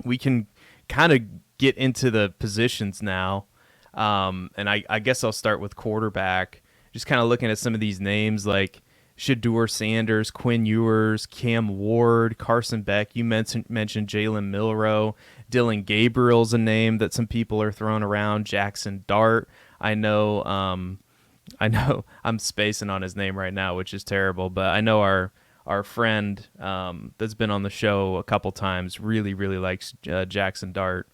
we can kind of get into the positions now. And I guess I'll start with quarterback. Just kind of looking at some of these names like Shador Sanders, Quinn Ewers, Cam Ward, Carson Beck. You mentioned Jalen Milroe. Dylan Gabriel's a name that some people are throwing around. Jackson Dart. I know I'm spacing on his name right now, which is terrible, but I know our friend that's been on the show a couple times really, really likes Jackson Dart.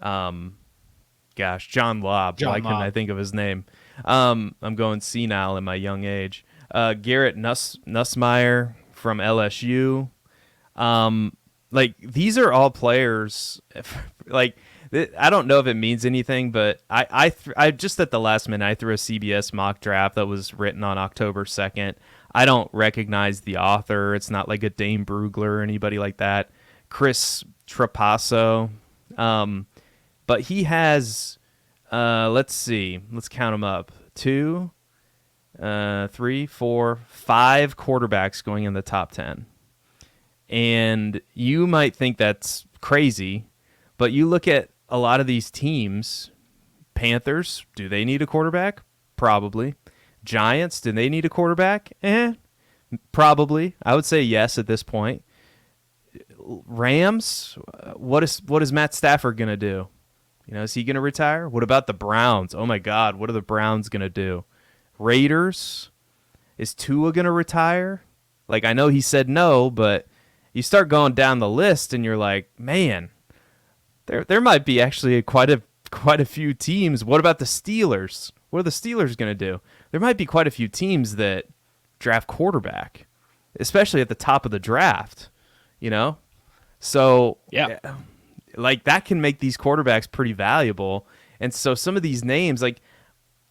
John Lobb. Why couldn't I think of his name? I'm going senile in my young age. Garrett Nussmeier from LSU. Like, these are all players. Like, I don't know if it means anything, but I just at the last minute I threw a CBS mock draft that was written on October 2nd. I don't recognize the author. It's not like a Dane Brugler or anybody like that. Chris Trapasso. But he has, let's see, let's count them up. 2, 3, 4, 5 quarterbacks going in the top 10. And you might think that's crazy, but you look at a lot of these teams. Panthers, do they need a quarterback? Probably. Giants, do they need a quarterback? Probably. I would say yes at this point. Rams, what is Matt Stafford going to do? Is he going to retire? What about the Browns? Oh, my God, what are the Browns going to do? Raiders, is Tua going to retire? Like, I know he said no, but you start going down the list and you're like, man, there might be actually quite a few teams. What about the Steelers? What are the Steelers going to do? There might be quite a few teams that draft quarterback, especially at the top of the draft, So, yeah. Like, that can make these quarterbacks pretty valuable. And so some of these names, like,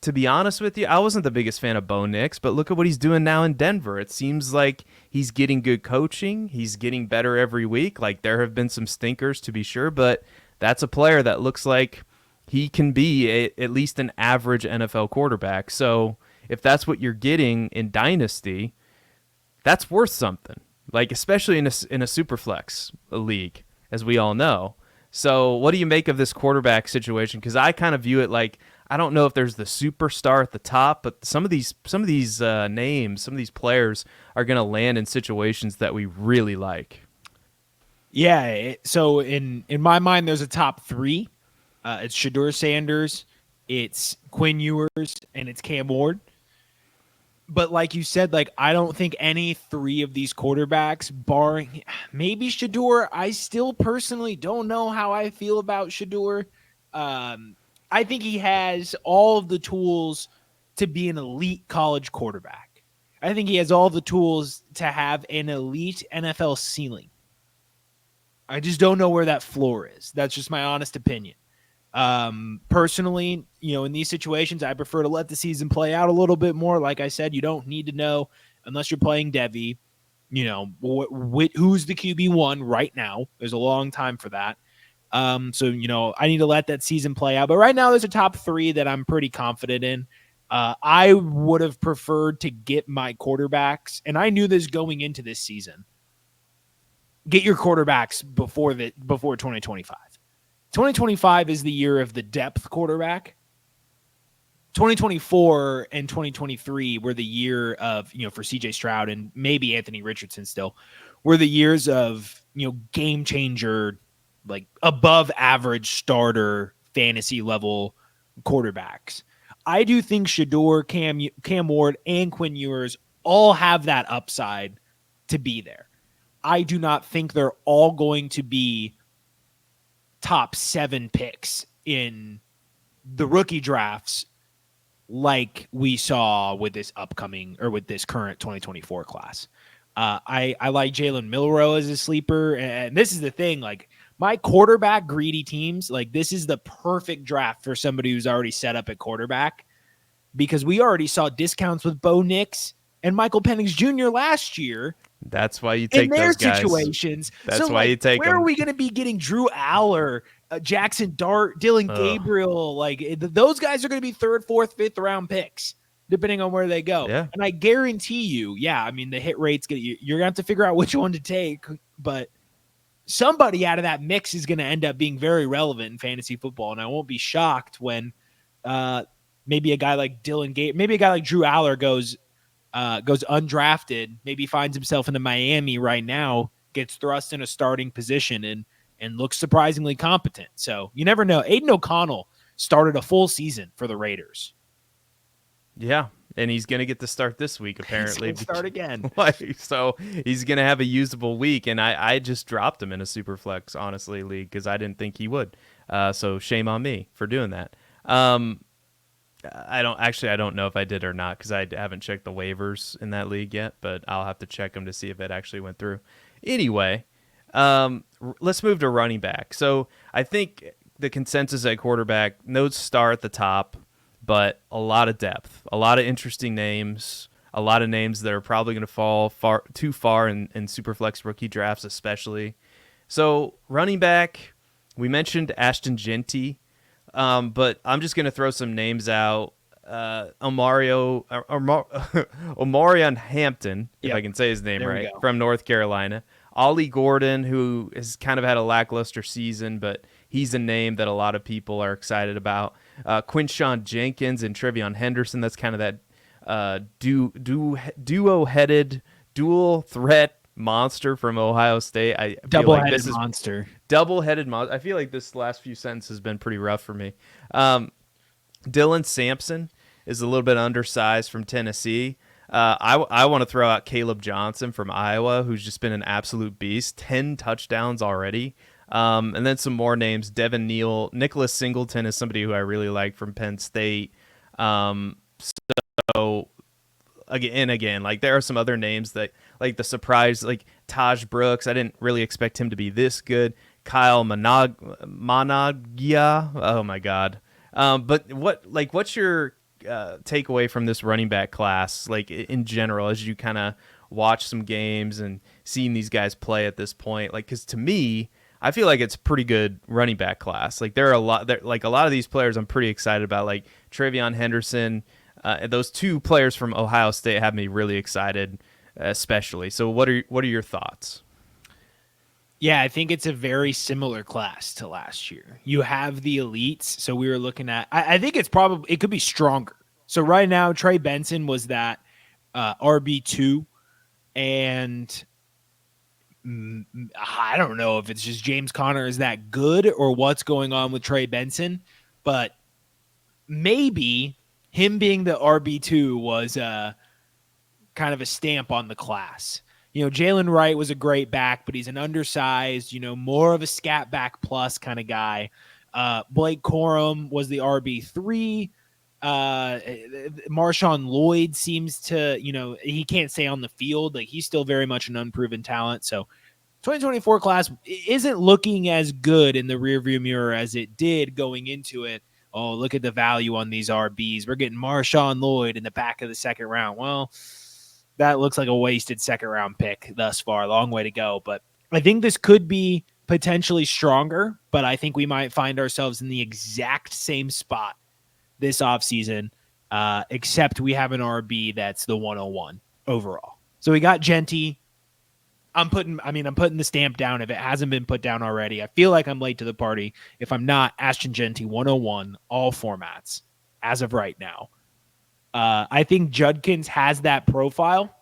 to be honest with you, I wasn't the biggest fan of Bo Nix, but look at what he's doing now in Denver. It seems like he's getting good coaching. He's getting better every week. Like, there have been some stinkers, to be sure, but that's a player that looks like he can be at least an average NFL quarterback. So if that's what you're getting in Dynasty, that's worth something. Like, especially in a Superflex league, as we all know. So what do you make of this quarterback situation? Because I kind of view it like, I don't know if there's the superstar at the top, but some of these names, some of these players are going to land in situations that we really like. Yeah. So in my mind, there's a top 3. It's Shador Sanders, it's Quinn Ewers, and it's Cam Ward. But like you said, like, I don't think any 3 of these quarterbacks, barring maybe Shador, I still personally don't know how I feel about Shador. I think he has all of the tools to be an elite college quarterback. I think he has all the tools to have an elite NFL ceiling. I just don't know where that floor is. That's just my honest opinion. Personally, in these situations, I prefer to let the season play out a little bit more. Like I said, you don't need to know unless you're playing Devi, who's the QB1 right now. There's a long time for that. So, I need to let that season play out. But right now, there's a top 3 that I'm pretty confident in. I would have preferred to get my quarterbacks, and I knew this going into this season. Get your quarterbacks before 2025. 2025 is the year of the depth quarterback. 2024 and 2023 were the year of, for CJ Stroud and maybe Anthony Richardson still, were the years of, game changer, like above average starter fantasy level quarterbacks. I do think Shador, Cam Ward, and Quinn Ewers all have that upside to be there. I do not think they're all going to be top 7 picks in the rookie drafts like we saw with this current 2024 class. I like Jalen Milroe as a sleeper. And this is the thing, like, my quarterback greedy teams, like, this is the perfect draft for somebody who's already set up at quarterback, because we already saw discounts with Bo Nix and Michael Penix Jr. last year. That's why you take those guys. Situations. That's why you take them. Where are we going to be getting Drew Aller, Jackson Dart, Dylan Gabriel? Like, those guys are going to be 3rd, 4th, 5th round picks, depending on where they go. Yeah. And I guarantee you, the hit rate's you're going to have to figure out which one to take. But somebody out of that mix is going to end up being very relevant in fantasy football. And I won't be shocked when maybe a guy like Dylan Gate, maybe a guy like Drew Aller goes undrafted, maybe finds himself in the Miami right now, gets thrust in a starting position and looks surprisingly competent. So you never know. Aiden O'Connell started a full season for the Raiders. Yeah, and he's going to get to start this week, apparently. He's start again. So he's going to have a usable week, and I just dropped him in a Superflex, honestly, league, because I didn't think he would. So shame on me for doing that. I don't know if I did or not, because I haven't checked the waivers in that league yet, but I'll have to check them to see if it actually went through. Anyway, let's move to running back. So I think the consensus at quarterback, no star at the top, but a lot of depth, a lot of interesting names, a lot of names that are probably going to fall too far in Superflex rookie drafts especially. So running back, we mentioned Ashton Genty, but I'm just going to throw some names out. Omarion Hampton, if I can say his name right, from North Carolina. Ollie Gordon, who has kind of had a lackluster season, but he's a name that a lot of people are excited about. Quinshawn Jenkins and Trevion Henderson. That's kind of that duo-headed, dual-threat monster from Ohio State. Double-headed monster. Double-headed monster. I feel like this last few sentences has been pretty rough for me. Dylan Sampson is a little bit undersized from Tennessee. I want to throw out Caleb Johnson from Iowa, who's just been an absolute beast. 10 touchdowns already. And then some more names. Devin Neal. Nicholas Singleton is somebody who I really like from Penn State. So, again, like there are some other names that, like the surprise, like Taj Brooks. I didn't really expect him to be this good. Kyle Managia. Oh, my God. But what's your takeaway from this running back class, like in general, as you kind of watch some games and seeing these guys play at this point? Like, because to me, I feel like it's a pretty good running back class. Like there are a lot of these players I'm pretty excited about, like Trevion Henderson. Those two players from Ohio State have me really excited, especially. So what are your thoughts? Yeah, I think it's a very similar class to last year. You have the elites. So we were looking at, I think it could be stronger. So right now, Trey Benson was that RB2. And I don't know if it's just James Conner is that good or what's going on with Trey Benson. But maybe him being the RB2 was kind of a stamp on the class. You know, Jalen Wright was a great back, but he's an undersized, more of a scat back plus kind of guy. Blake Corum was the RB3. Marshawn Lloyd seems to, he can't stay on the field. Like he's still very much an unproven talent. So 2024 class isn't looking as good in the rearview mirror as it did going into it. Oh, look at the value on these RBs. We're getting Marshawn Lloyd in the back of the second round. Well, that looks like a wasted second round pick thus far. Long way to go. But I think this could be potentially stronger, but I think we might find ourselves in the exact same spot this offseason, except we have an RB that's the 101 overall. So we got Genty. I'm putting the stamp down if it hasn't been put down already. I feel like I'm late to the party. If I'm not, Ashton Genty 101, all formats as of right now. I think Judkins has that profile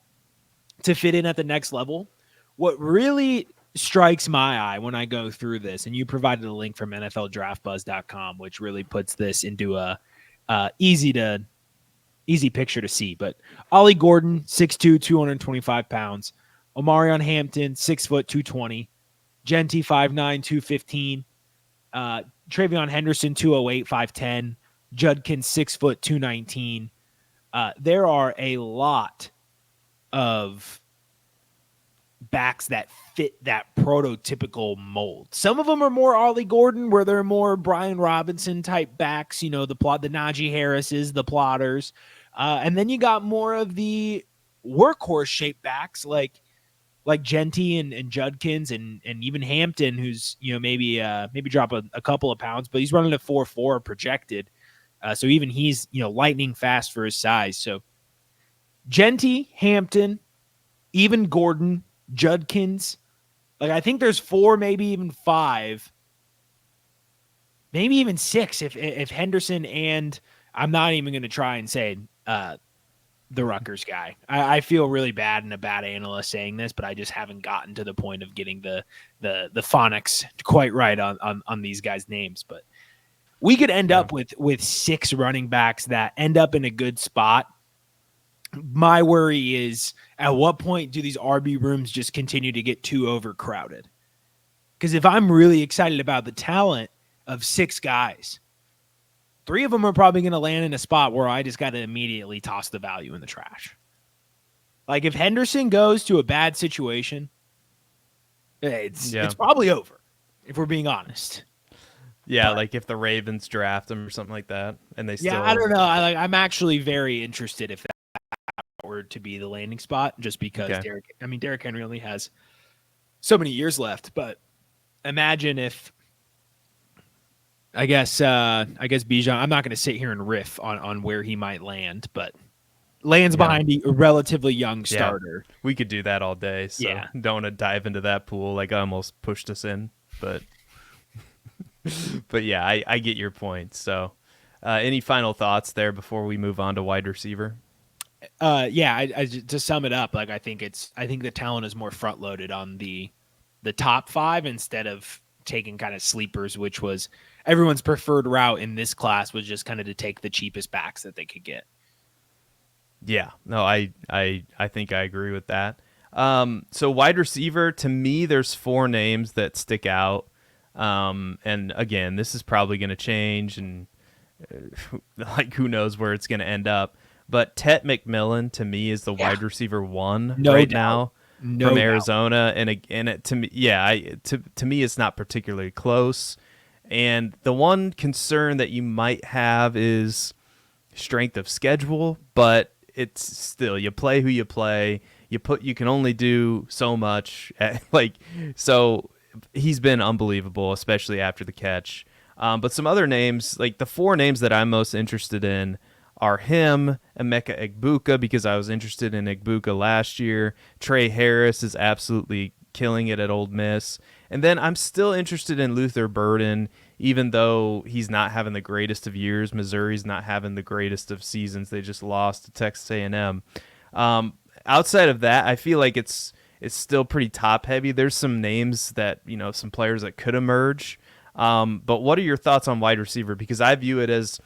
to fit in at the next level. What really strikes my eye when I go through this, and you provided a link from NFLDraftBuzz.com, which really puts this into a easy picture to see. But Ollie Gordon, 6'2", 225 pounds. Omarion Hampton, 6 foot, 220. Genty, 5'9", 215. Trevion Henderson, 208, 5'10. Judkins, 6 foot, 219. There are a lot of backs that fit that prototypical mold. Some of them are more Ollie Gordon, where they're more Brian Robinson type backs, the Najee Harrises, the plotters. And then you got more of the workhorse shaped backs like Genty and Judkins and even Hampton, who's, maybe drop a couple of pounds, but he's running a 4.4 projected. So even he's, lightning fast for his size. So Genty, Hampton, even Gordon, Judkins, Like, I think there's 4, maybe even 5, maybe even 6 if Henderson and I'm not even going to try and say the Rutgers guy. I feel really bad and a bad analyst saying this, but I just haven't gotten to the point of getting the phonics quite right on these guys' names. But we could end up with 6 running backs that end up in a good spot. My worry is, at what point do these RB rooms just continue to get too overcrowded? Because if I'm really excited about the talent of 6 guys, 3 of them are probably going to land in a spot where I just got to immediately toss the value in the trash. Like, if Henderson goes to a bad situation, it's probably over, if we're being honest. Yeah, like if the Ravens draft him or something like that, and they still... Yeah, I don't know. I'm actually very interested if that were to be the landing spot, just because Derrick Henry only has so many years left. But imagine if, I guess Bijan, I'm not going to sit here and riff on where he might land, but lands behind a relatively young starter. We could do that all day, so don't want to dive into that pool. Like, I almost pushed us in, but but yeah, I get your point. So any final thoughts there before we move on to wide receiver? To sum it up, like, I think the talent is more front loaded on the top 5 instead of taking kind of sleepers, which was everyone's preferred route in this class, was just kind of to take the cheapest backs that they could get. Yeah, no, I think I agree with that. So wide receiver, to me, there's 4 names that stick out. And again, this is probably going to change, and like, who knows where it's going to end up. But Tet McMillan, to me, is the wide receiver 1 now from Arizona. And to me, it's not particularly close. And the one concern that you might have is strength of schedule, but it's still, you play who you play. You can only do so much. So he's been unbelievable, especially after the catch. But some other names, like the 4 names that I'm most interested in, are him, Emeka Egbuka, because I was interested in Egbuka last year. Trey Harris is absolutely killing it at Ole Miss. And then I'm still interested in Luther Burden, even though he's not having the greatest of years. Missouri's not having the greatest of seasons. They just lost to Texas A&M. Outside of that, I feel like it's still pretty top heavy. There's some names that, some players that could emerge. But what are your thoughts on wide receiver? Because I view it as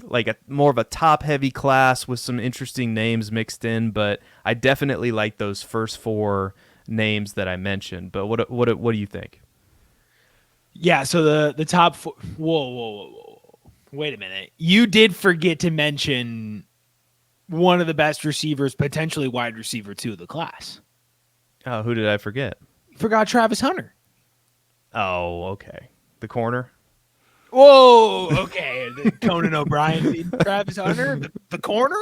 like more of a top heavy class with some interesting names mixed in, but I definitely like those first 4 names that I mentioned. But what do you think? Yeah, so the top 4, whoa. Wait a minute. You did forget to mention one of the best receivers, potentially wide receiver 2 of the class. Oh, who did I forget? You forgot Travis Hunter. Oh, okay. The corner? Whoa, okay. Conan O'Brien beat Travis Hunter, the corner.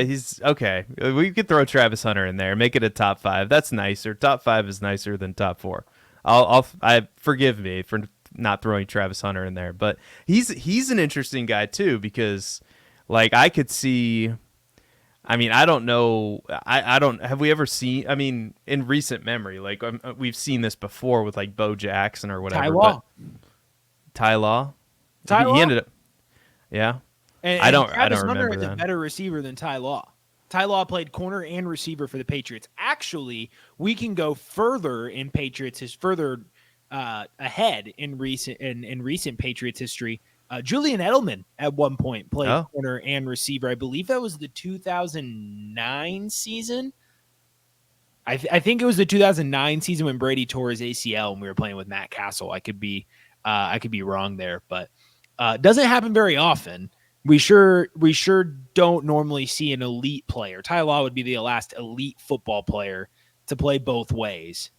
He's okay. We could throw Travis Hunter in there, make it a top 5. That's nicer. Top 5 is nicer than top 4. I forgive me for not throwing Travis Hunter in there, but he's an interesting guy too, because like I could see. I mean, I don't know. I don't. Have we ever seen? I mean, in recent memory, like we've seen this before with like Bo Jackson or whatever. Ty Law. He ended up. Yeah. And Travis Hunter is a better receiver than Ty Law. Ty Law played corner and receiver for the Patriots. Actually, we can go further in ahead in recent Patriots history. Julian Edelman at one point played corner and receiver. I believe that was the 2009 season. I think it was the 2009 season when Brady tore his ACL and we were playing with Matt Castle. I could be wrong there, but doesn't happen very often. We sure don't normally see an elite player. Ty Law would be the last elite football player to play both ways.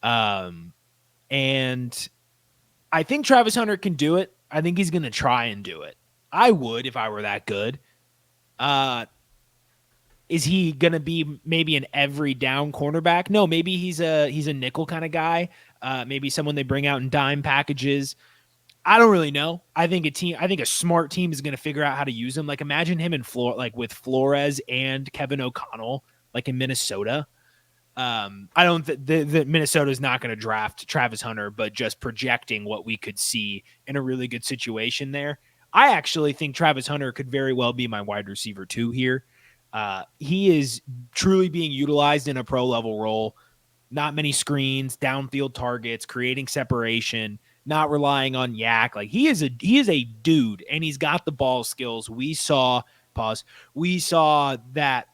And I think Travis Hunter can do it. I think he's going to try and do it. I would if I were that good. Is he going to be maybe an every down cornerback? No, maybe he's a nickel kind of guy. Maybe someone they bring out in dime packages. I don't really know. I think a smart team is going to figure out how to use him. Like, imagine him with Flores and Kevin O'Connell, like in Minnesota. I don't that Minnesota's not going to draft Travis Hunter, but just projecting what we could see in a really good situation there. I actually think Travis Hunter could very well be my wide receiver 2 here. He is truly being utilized in a pro level role. Not many screens, downfield targets, creating separation, not relying on yak. Like he is a dude, and he's got the ball skills. We saw that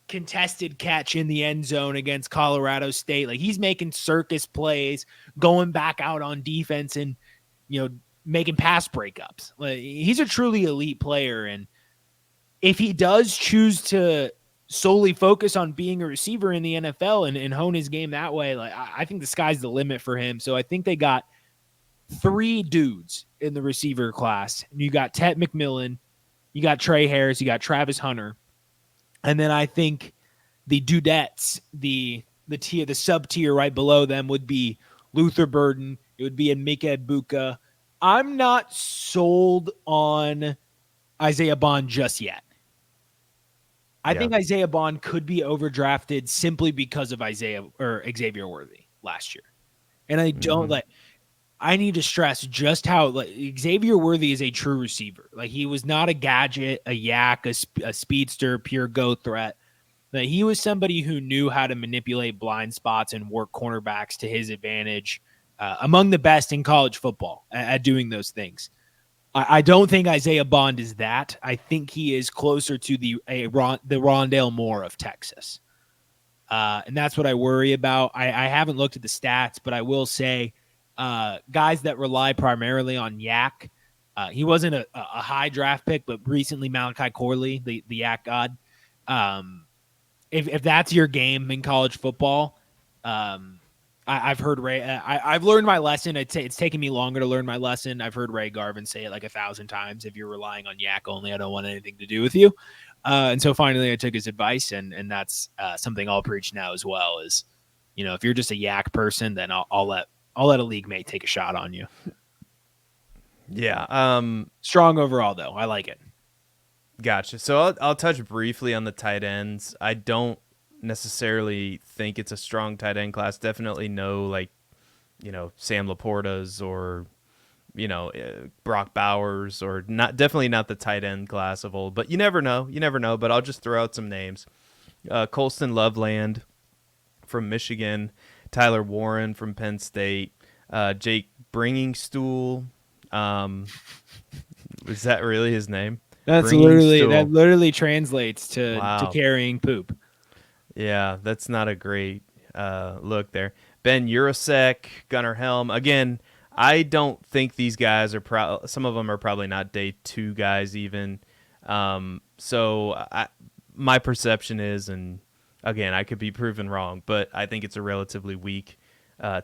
contested catch in the end zone against Colorado State. Like he's making circus plays, going back out on defense and, making pass breakups. Like he's a truly elite player. And if he does choose to solely focus on being a receiver in the NFL and hone his game that way, like I think the sky's the limit for him. So I think they got 3 dudes in the receiver class. You got Ted McMillan, you got Trey Harris, you got Travis Hunter. And then I think the dudettes, the sub tier right below them would be Luther Burden. It would be Emeka Egbuka. I'm not sold on Isaiah Bond just yet. I think Isaiah Bond could be overdrafted simply because of Xavier Worthy last year. And I don't I need to stress just how Xavier Worthy is a true receiver. Like he was not a gadget, a yak, a speedster, pure go threat. That he was somebody who knew how to manipulate blind spots and work cornerbacks to his advantage. Among the best in college football at doing those things. I don't think Isaiah Bond is that. I think he is closer to the Rondale Moore of Texas. And that's what I worry about. I haven't looked at the stats, but I will say guys that rely primarily on yak. He wasn't a high draft pick, but recently Malachi Corley, the yak god. If that's your game in college football, I've heard Ray. I've learned my lesson. It's taken me longer to learn my lesson. I've heard Ray Garvin say it like 1,000 times. If you're relying on yak only, I don't want anything to do with you. And so finally, I took his advice, and that's something I'll preach now as well. Is if you're just a yak person, then I'll let a league mate take a shot on you. Yeah. Strong overall, though. I like it. Gotcha. So I'll touch briefly on the tight ends. I don't necessarily think it's a strong tight end class. Definitely no Sam Laporta's or Brock Bowers or definitely not the tight end class of old. But you never know. But I'll just throw out some names: Colston Loveland from Michigan, Tyler Warren from Penn State, Jake Bringingstool. Is that really his name? That literally translates to carrying poop. Yeah, that's not a great look there. Ben Urasek, Gunnar Helm. Again, I don't think these guys are some of them are probably not day 2 guys even. So my perception is, and again, I could be proven wrong, but I think it's a relatively weak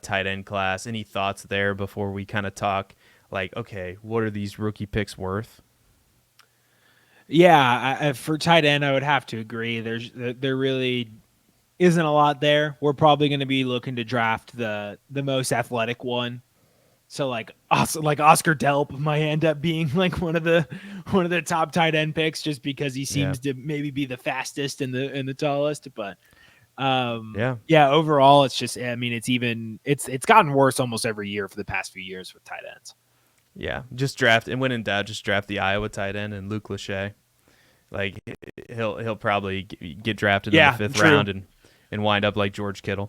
tight end class. Any thoughts there before we kind of talk okay, what are these rookie picks worth? Yeah, for tight end, I would have to agree. There really isn't a lot there. We're probably going to be looking to draft the most athletic one. So Oscar Delp might end up being one of the top tight end picks just because he seems to maybe be the fastest and the tallest. But overall, it's just it's gotten worse almost every year for the past few years with tight ends. Yeah, just draft, and when in doubt, just draft the Iowa tight end and Luke Lachey. He'll probably get drafted in the 5th round and wind up like George Kittle.